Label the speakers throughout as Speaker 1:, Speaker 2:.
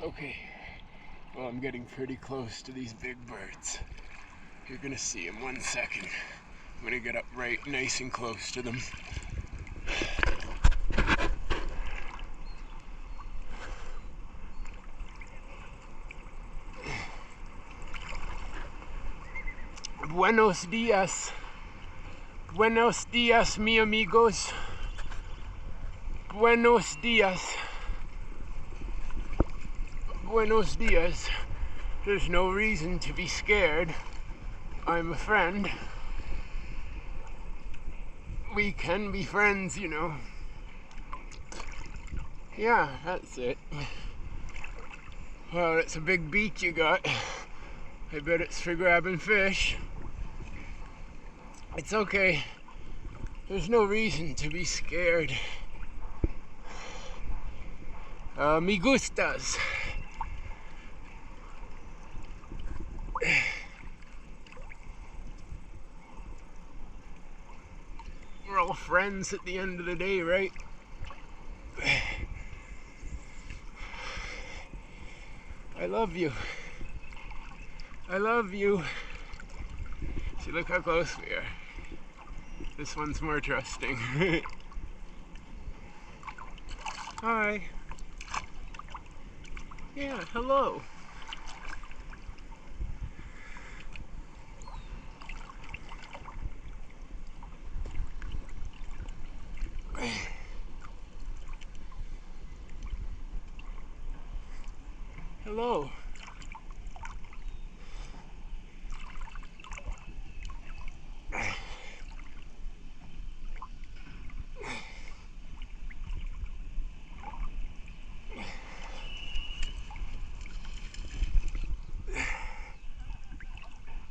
Speaker 1: Okay, well, I'm getting pretty close to these big birds. You're gonna see them 1 second. I'm gonna get up right nice and close to them. Buenos dias. Buenos dias, mi amigos. Buenos dias. Buenos dias. There's no reason to be scared. I'm a friend. We can be friends, you know. Yeah, that's it. Well, it's a big beak you got. I bet it's for grabbing fish. It's okay. There's no reason to be scared. Me gustas. We're all friends at the end of the day, right? I love you. I love you. See, look how close we are. This one's more trusting. Hi. Yeah, hello. Hello.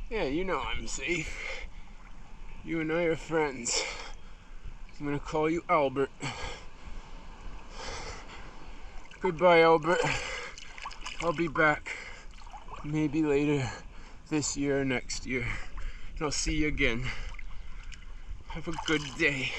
Speaker 1: Yeah, you know I'm safe. You and I are friends. I'm gonna call you Albert. Goodbye, Albert. I'll be back maybe later this year or next year. And I'll see you again. Have a good day.